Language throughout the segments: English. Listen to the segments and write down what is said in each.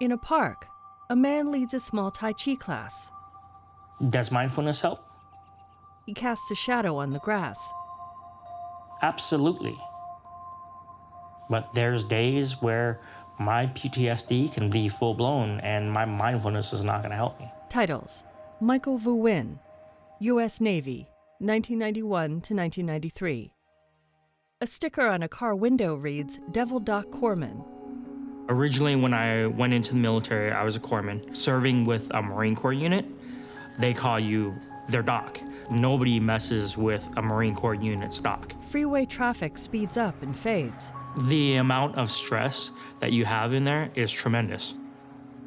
In a park, a man leads a small Tai Chi class. Does mindfulness help? He casts a shadow on the grass. Absolutely. But there's days where my PTSD can be full-blown and my mindfulness is not going to help me. Titles: Michael Nguyen, U.S. Navy, 1991 to 1993. A sticker on a car window reads, Devil Doc Corpsman. Originally, when I went into the military, I was a corpsman. Serving with a Marine Corps unit, they call you their doc. Nobody messes with a Marine Corps unit's doc. Freeway traffic speeds up and fades. The amount of stress that you have in there is tremendous.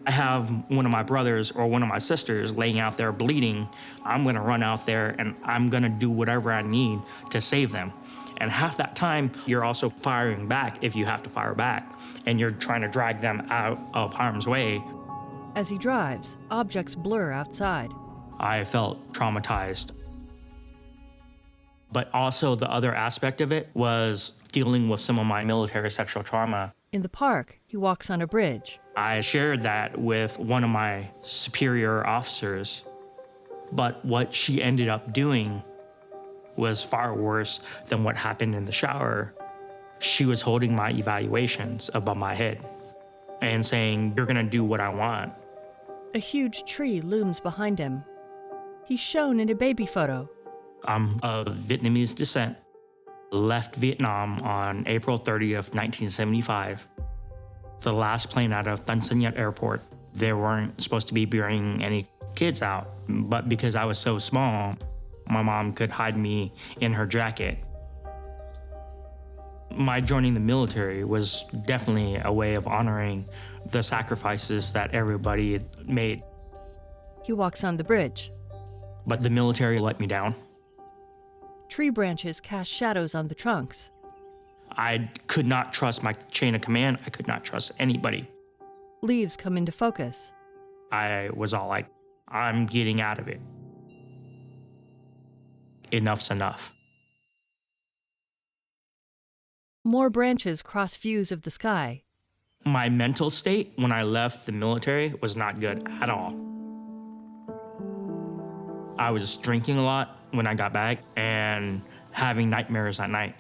I have one of my brothers or one of my sisters laying out there bleeding. I'm gonna run out there and I'm gonna do whatever I need to save them. And half that time, you're also firing back if you have to fire back, and you're trying to drag them out of harm's way. As he drives, objects blur outside. I felt traumatized. But also the other aspect of it was dealing with some of my military sexual trauma. In the park, he walks on a bridge. I shared that with one of my superior officers, but what she ended up doing was far worse than what happened in the shower. She was holding my evaluations above my head and saying, "You're gonna do what I want." A huge tree looms behind him. He's shown in a baby photo. I'm of Vietnamese descent. Left Vietnam on April 30th, 1975. The last plane out of Tan Son Nhat Airport. They weren't supposed to be bringing any kids out, but because I was so small, my mom could hide me in her jacket. My joining the military was definitely a way of honoring the sacrifices that everybody made. He walks on the bridge. But the military let me down. Tree branches cast shadows on the trunks. I could not trust my chain of command. I could not trust anybody. Leaves come into focus. I was all like, I'm getting out of it. Enough's enough. More branches cross views of the sky. My mental state when I left the military was not good at all. I was drinking a lot when I got back and having nightmares at night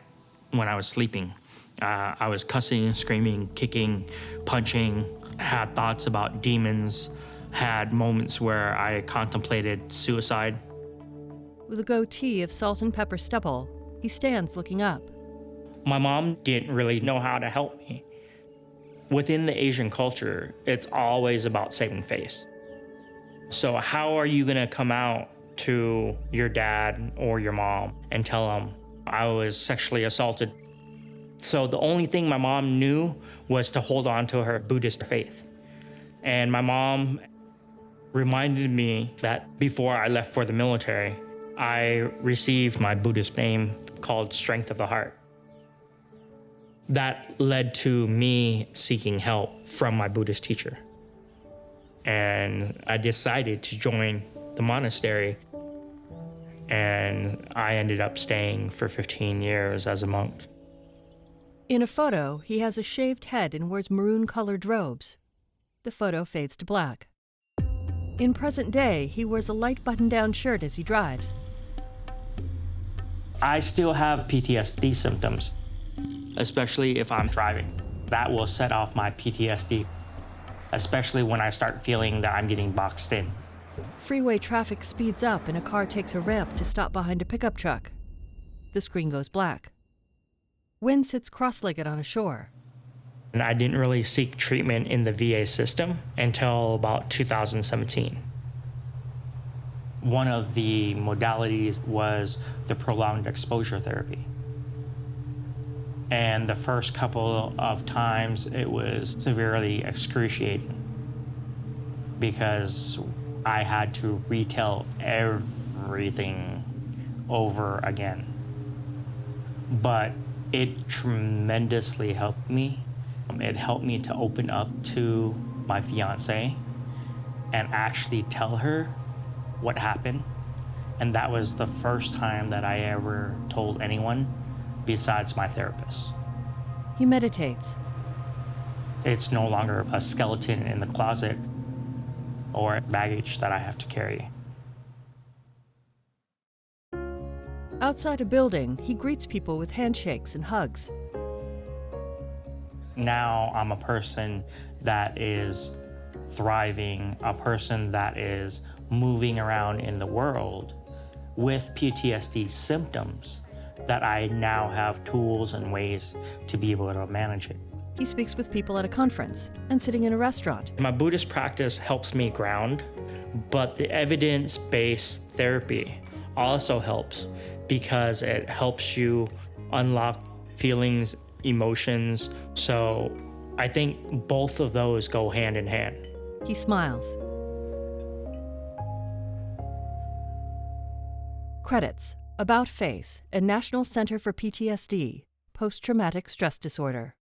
when I was sleeping. I was cussing, screaming, kicking, punching, had thoughts about demons, had moments where I contemplated suicide. With a goatee of salt and pepper stubble, he stands looking up. My mom didn't really know how to help me. Within the Asian culture, it's always about saving face. So how are you gonna come out to your dad or your mom and tell them I was sexually assaulted? So the only thing my mom knew was to hold on to her Buddhist faith. And my mom reminded me that before I left for the military, I received my Buddhist name called Strength of the Heart. That led to me seeking help from my Buddhist teacher. And I decided to join the monastery, and I ended up staying for 15 years as a monk. In a photo, he has a shaved head and wears maroon-colored robes. The photo fades to black. In present day, he wears a light button-down shirt as he drives. I still have PTSD symptoms, especially if I'm driving. That will set off my PTSD, especially when I start feeling that I'm getting boxed in. Freeway traffic speeds up and a car takes a ramp to stop behind a pickup truck. The screen goes black. Nguyen sits cross-legged on a shore. And I didn't really seek treatment in the VA system until about 2017. One of the modalities was the prolonged exposure therapy. And the first couple of times it was severely excruciating because I had to retell everything over again. But it tremendously helped me. It helped me to open up to my fiance and actually tell her what happened. And that was the first time that I ever told anyone besides my therapist. He meditates. It's no longer a skeleton in the closet or baggage that I have to carry. Outside a building, he greets people with handshakes and hugs. Now I'm a person that is thriving, a person that is moving around in the world with PTSD symptoms, that I now have tools and ways to be able to manage it. He speaks with people at a conference and sitting in a restaurant. My Buddhist practice helps me ground, but the evidence-based therapy also helps because it helps you unlock feelings, emotions. So I think both of those go hand in hand. He smiles. Credits: About Face and National Center for PTSD, Post-Traumatic Stress Disorder.